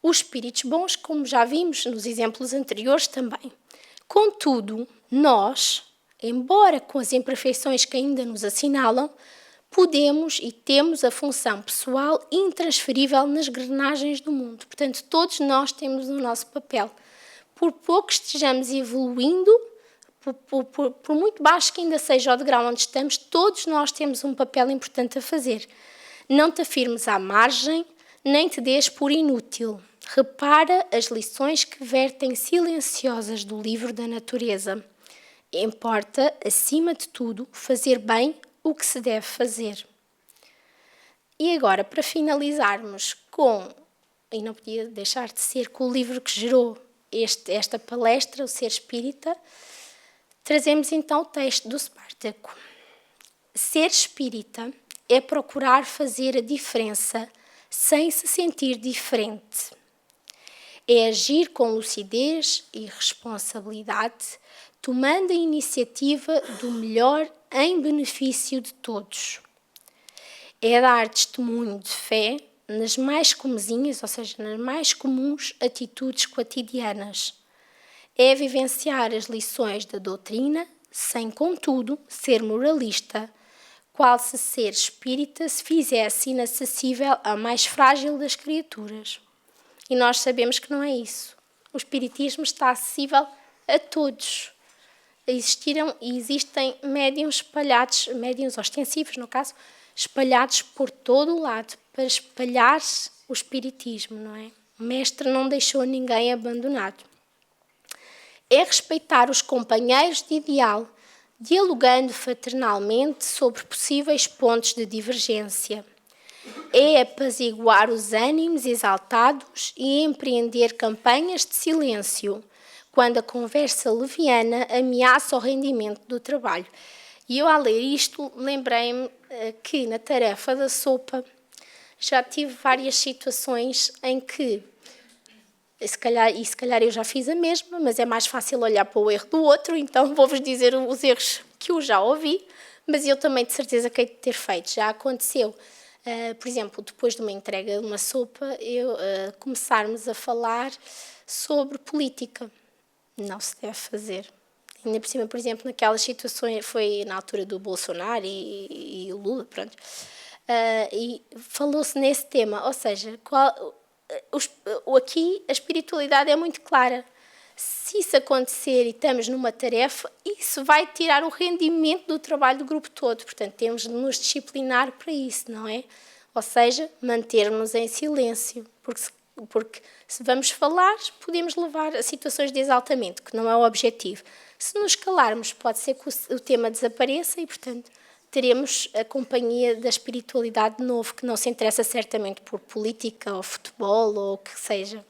Os espíritos bons, como já vimos nos exemplos anteriores também. Contudo, nós, embora com as imperfeições que ainda nos assinalam, podemos e temos a função pessoal intransferível nas engrenagens do mundo. Portanto, todos nós temos o nosso papel. Por pouco estejamos evoluindo, por muito baixo que ainda seja o degrau onde estamos, todos nós temos um papel importante a fazer. Não te afirmes à margem, nem te dês por inútil. Repara as lições que vertem silenciosas do livro da natureza. Importa, acima de tudo, fazer bem o que se deve fazer. E agora, para finalizarmos e não podia deixar de ser com o livro que gerou esta palestra, o Ser Espírita, trazemos então o texto do Spartaco. Ser espírita é procurar fazer a diferença sem se sentir diferente. É agir com lucidez e responsabilidade, tomando a iniciativa do melhor em benefício de todos. É dar testemunho de fé nas mais comezinhas, ou seja, nas mais comuns atitudes cotidianas. É vivenciar as lições da doutrina, sem, contudo, ser moralista, qual se ser espírita se fizesse inacessível à mais frágil das criaturas. E nós sabemos que não é isso. O espiritismo está acessível a todos. Existem médiuns espalhados, médiuns ostensivos, no caso, espalhados por todo o lado, para espalhar o espiritismo, não é? O mestre não deixou ninguém abandonado. É respeitar os companheiros de ideal, dialogando fraternalmente sobre possíveis pontos de divergência. É apaziguar os ânimos exaltados e empreender campanhas de silêncio, quando a conversa leviana ameaça o rendimento do trabalho. E eu, ao ler isto, lembrei-me que na tarefa da sopa já tive várias situações em que, se calhar eu já fiz a mesma, mas é mais fácil olhar para o erro do outro, então vou-vos dizer os erros que eu já ouvi, mas eu também de certeza que hei de ter feito. Já aconteceu, por exemplo, depois de uma entrega de uma sopa, começarmos a falar sobre política. Não se deve fazer. Ainda por cima, por exemplo, naquelas situações, foi na altura do Bolsonaro e o Lula, pronto, e falou-se nesse tema, ou seja, aqui a espiritualidade é muito clara. Se isso acontecer e estamos numa tarefa, isso vai tirar o rendimento do trabalho do grupo todo, portanto temos de nos disciplinar para isso, não é? Ou seja, mantermos em silêncio, porque se vamos falar, podemos levar a situações de exaltamento, que não é o objetivo. Se nos calarmos, pode ser que o tema desapareça e, portanto, teremos a companhia da espiritualidade de novo, que não se interessa certamente por política ou futebol ou o que seja.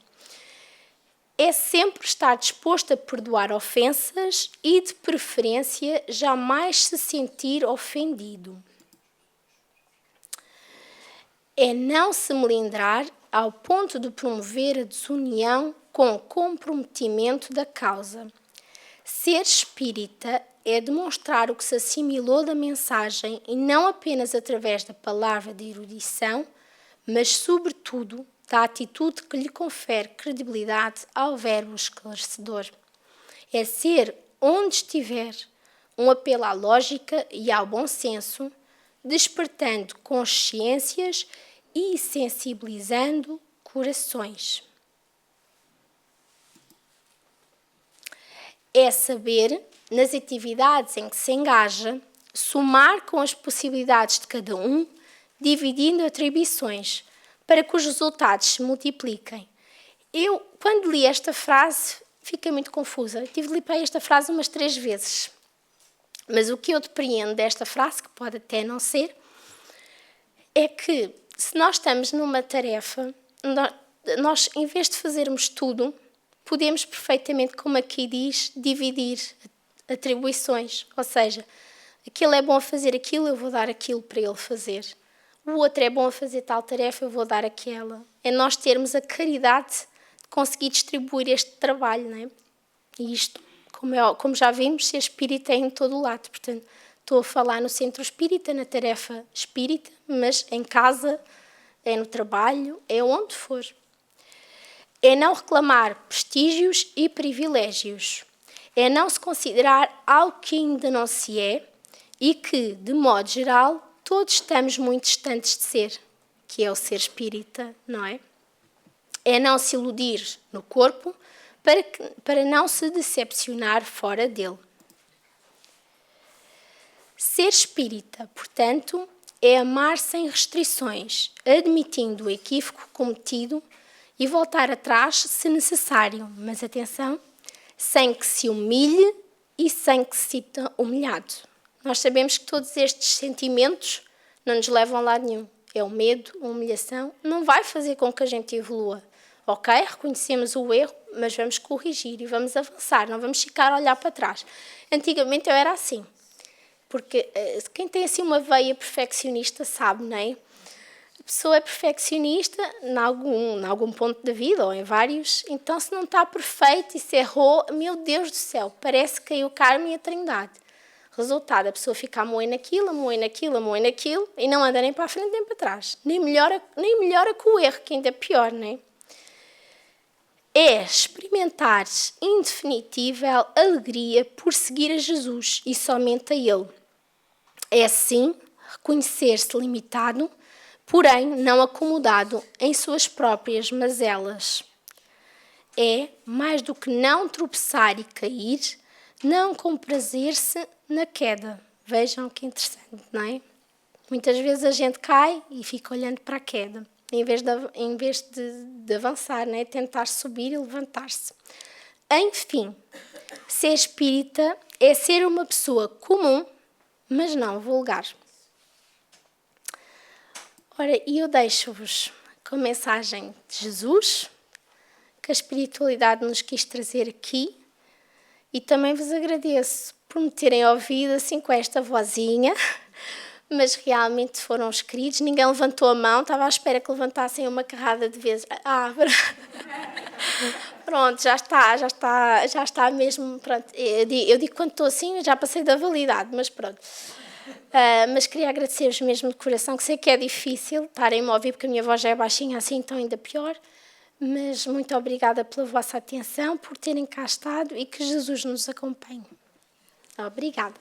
É sempre estar disposto a perdoar ofensas e, de preferência, jamais se sentir ofendido. É não se melindrar ao ponto de promover a desunião com comprometimento da causa. Ser espírita é demonstrar o que se assimilou da mensagem e não apenas através da palavra de erudição, mas, sobretudo, da atitude que lhe confere credibilidade ao verbo esclarecedor. É ser, onde estiver, um apelo à lógica e ao bom senso, despertando consciências e sensibilizando corações. É saber, nas atividades em que se engaja, somar com as possibilidades de cada um, dividindo atribuições, para que os resultados se multipliquem. Eu, quando li esta frase, fiquei muito confusa. Tive de ler para esta frase umas 3 vezes. Mas o que eu depreendo desta frase, que pode até não ser, é que se nós estamos numa tarefa, nós, em vez de fazermos tudo, podemos perfeitamente, como aqui diz, dividir atribuições. Ou seja, aquele é bom a fazer aquilo, eu vou dar aquilo para ele fazer. O outro é bom a fazer tal tarefa, eu vou dar aquela. É nós termos a caridade de conseguir distribuir este trabalho, não é? E isto, como já vimos, ser espírita é em todo o lado. Portanto, estou a falar no centro espírita, na tarefa espírita, mas em casa, é no trabalho, é onde for. É não reclamar prestígios e privilégios. É não se considerar algo que ainda não se é e que, de modo geral, todos estamos muito distantes de ser, que é o ser espírita, não é? É não se iludir no corpo para não se decepcionar fora dele. Ser espírita, portanto, é amar sem restrições, admitindo o equívoco cometido e voltar atrás se necessário, mas atenção, sem que se humilhe e sem que se sinta humilhado. Nós sabemos que todos estes sentimentos não nos levam a lado nenhum. É o medo, a humilhação, não vai fazer com que a gente evolua. Ok, reconhecemos o erro, mas vamos corrigir e vamos avançar, não vamos ficar a olhar para trás. Antigamente eu era assim, porque quem tem assim uma veia perfeccionista sabe, não é? A pessoa é perfeccionista em algum ponto da vida, ou em vários, então se não está perfeito e se errou, meu Deus do céu, parece que caiu Carmen e a Trindade. Resultado, a pessoa fica a moer naquilo, e não anda nem para a frente nem para trás. Nem melhora com o erro, que ainda é pior, não é? É experimentar indefinível alegria por seguir a Jesus e somente a Ele. É, sim, reconhecer-se limitado, porém não acomodado em suas próprias mazelas. É, mais do que não tropeçar e cair, não comprazer-se na queda. Vejam que interessante, não é? Muitas vezes a gente cai e fica olhando para a queda, em vez de avançar, não é? Tentar subir e levantar-se. Enfim, ser espírita é ser uma pessoa comum, mas não vulgar. Ora, e eu deixo-vos com a mensagem de Jesus, que a espiritualidade nos quis trazer aqui, e também vos agradeço por me terem ouvido assim com esta vozinha, mas realmente foram os queridos. Ninguém levantou a mão, estava à espera que levantassem uma carrada de vezes. Pronto, já está mesmo. Pronto. Eu digo quando estou assim, já passei da validade, mas pronto. Mas queria agradecer-vos mesmo de coração, que sei que é difícil estarem-me a ouvir, porque a minha voz já é baixinha assim, então ainda pior. Mas muito obrigada pela vossa atenção, por terem cá estado e que Jesus nos acompanhe. Obrigada.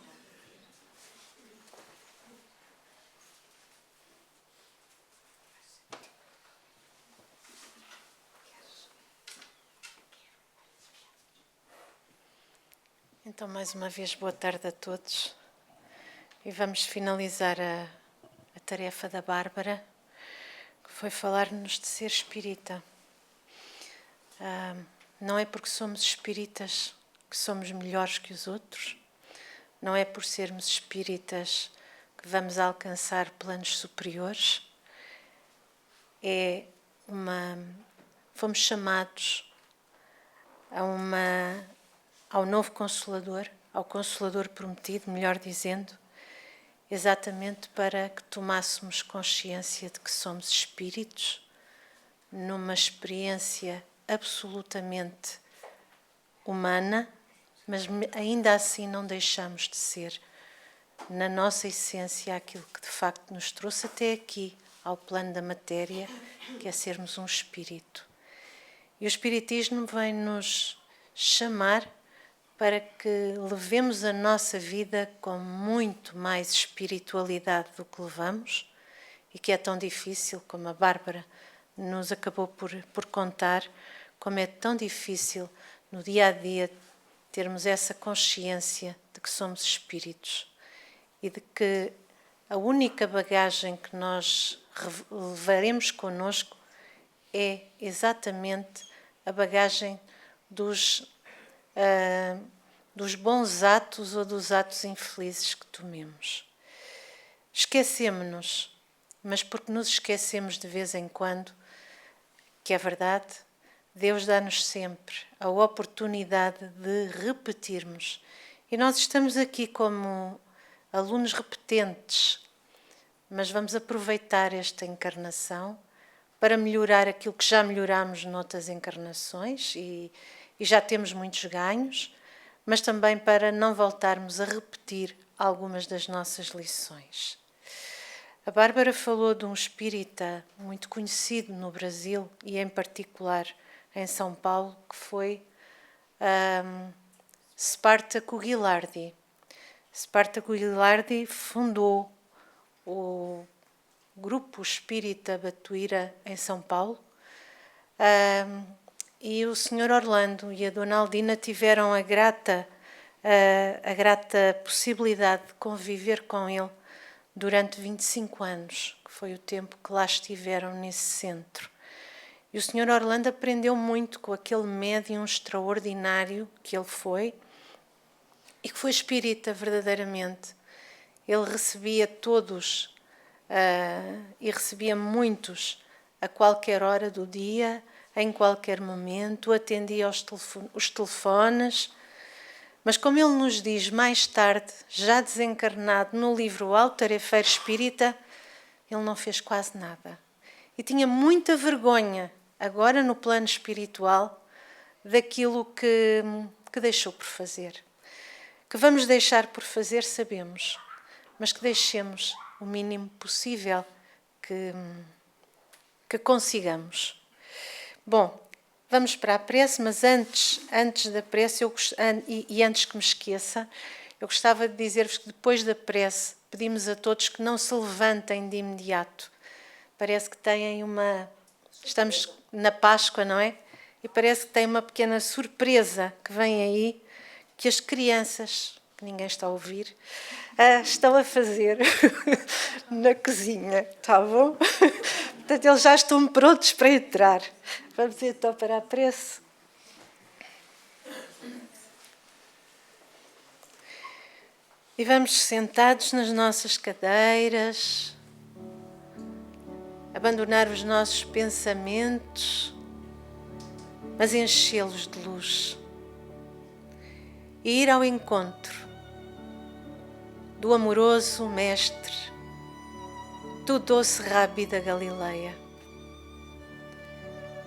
Então, mais uma vez, boa tarde a todos. E vamos finalizar a tarefa da Bárbara, que foi falar-nos de ser espírita. Não é porque somos espíritas que somos melhores que os outros, não é por sermos espíritas que vamos alcançar planos superiores. Fomos chamados ao novo Consolador, ao Consolador prometido, melhor dizendo, exatamente para que tomássemos consciência de que somos espíritos numa experiência absolutamente humana, mas ainda assim não deixamos de ser, na nossa essência, aquilo que de facto nos trouxe até aqui, ao plano da matéria, que é sermos um espírito. E o Espiritismo vem-nos chamar para que levemos a nossa vida com muito mais espiritualidade do que levamos, e que é tão difícil, como a Bárbara nos acabou por contar, como é tão difícil no dia a dia termos essa consciência de que somos espíritos e de que a única bagagem que nós levaremos connosco é exatamente a bagagem dos bons atos ou dos atos infelizes que tomemos. Esquecemos-nos, mas porque nos esquecemos de vez em quando, que é verdade, Deus dá-nos sempre a oportunidade de repetirmos. E nós estamos aqui como alunos repetentes, mas vamos aproveitar esta encarnação para melhorar aquilo que já melhorámos noutras encarnações e já temos muitos ganhos, mas também para não voltarmos a repetir algumas das nossas lições. A Bárbara falou de um espírita muito conhecido no Brasil e em particular em São Paulo, que foi Spartaco Ghilardi. Spartaco Ghilardi fundou o Grupo Espírita Batuíra em São Paulo, e o Sr. Orlando e a Dona Aldina tiveram a grata possibilidade de conviver com ele durante 25 anos, que foi o tempo que lá estiveram nesse centro. E o Sr. Orlando aprendeu muito com aquele médium extraordinário que ele foi e que foi espírita verdadeiramente. Ele recebia todos e recebia muitos a qualquer hora do dia, em qualquer momento, atendia os telefones. Mas como ele nos diz mais tarde, já desencarnado no livro Alto Tarefeiro Espírita, ele não fez quase nada. E tinha muita vergonha, agora no plano espiritual, daquilo que deixou por fazer. Que vamos deixar por fazer, sabemos, mas que deixemos o mínimo possível que consigamos. Bom, vamos para a prece, mas antes da prece, e antes que me esqueça, eu gostava de dizer-vos que depois da prece pedimos a todos que não se levantem de imediato. Parece que têm estamos na Páscoa, não é? E parece que tem uma pequena surpresa que vem aí, que as crianças, que ninguém está a ouvir, estão a fazer na cozinha, está bom? Portanto, eles já estão prontos para entrar. Vamos então para a prece. E vamos sentados nas nossas cadeiras, abandonar os nossos pensamentos, mas enchê-los de luz. E ir ao encontro do amoroso Mestre, do doce Rabi da Galileia.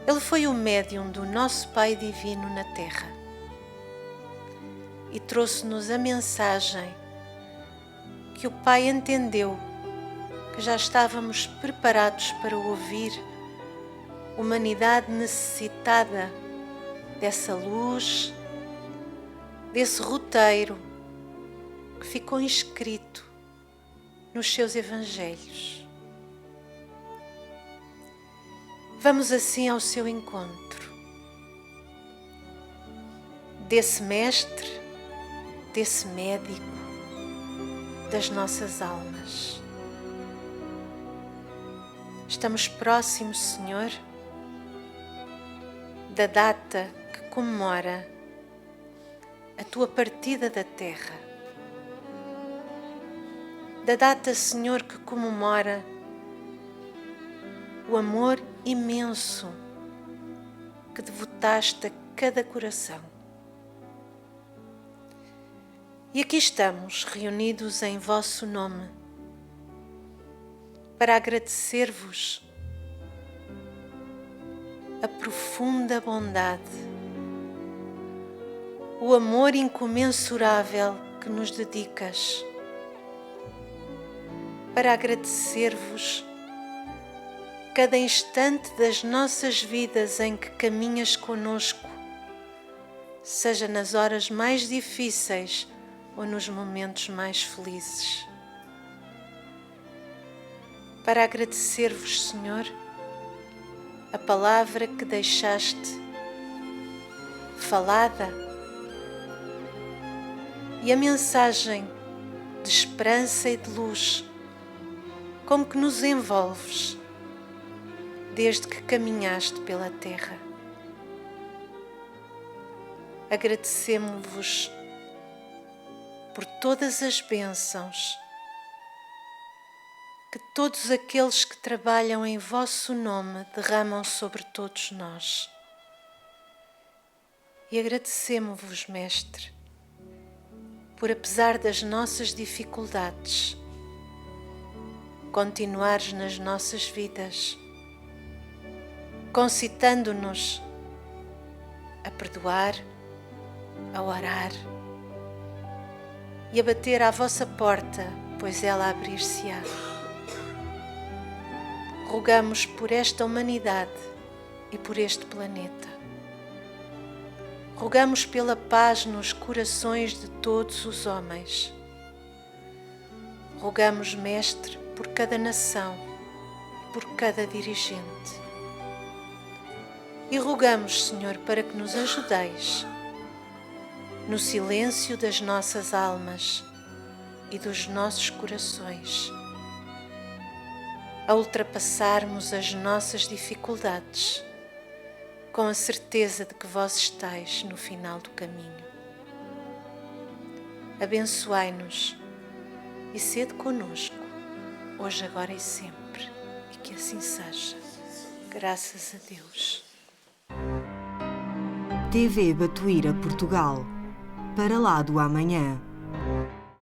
Ele foi o médium do nosso Pai Divino na Terra e trouxe-nos a mensagem que o Pai entendeu que já estávamos preparados para ouvir, humanidade necessitada dessa luz, desse roteiro que ficou inscrito nos seus evangelhos. Vamos assim ao seu encontro, desse mestre, desse médico das nossas almas. Estamos próximos, Senhor, da data que comemora a tua partida da terra, da data, Senhor, que comemora o amor imenso que devotaste a cada coração. E aqui estamos reunidos em vosso nome para agradecer-vos a profunda bondade, o amor incomensurável que nos dedicas, para agradecer-vos cada instante das nossas vidas em que caminhas conosco, seja nas horas mais difíceis ou nos momentos mais felizes. Para agradecer-vos, Senhor, a palavra que deixaste falada e a mensagem de esperança e de luz com que nos envolves desde que caminhaste pela terra. Agradecemos-vos por todas as bênçãos que todos aqueles que trabalham em vosso nome derramam sobre todos nós. E agradecemos-vos, Mestre, por apesar das nossas dificuldades, continuares nas nossas vidas, concitando-nos a perdoar, a orar e a bater à vossa porta, pois ela abrir-se-á. Rogamos por esta humanidade e por este planeta. Rogamos pela paz nos corações de todos os homens. Rogamos, Mestre, por cada nação e por cada dirigente. E rogamos, Senhor, para que nos ajudeis no silêncio das nossas almas e dos nossos corações a ultrapassarmos as nossas dificuldades com a certeza de que vós estáis no final do caminho. Abençoai-nos e sede conosco, hoje, agora e sempre, e que assim seja. Graças a Deus. TV Batuíra Portugal. Para lá do amanhã.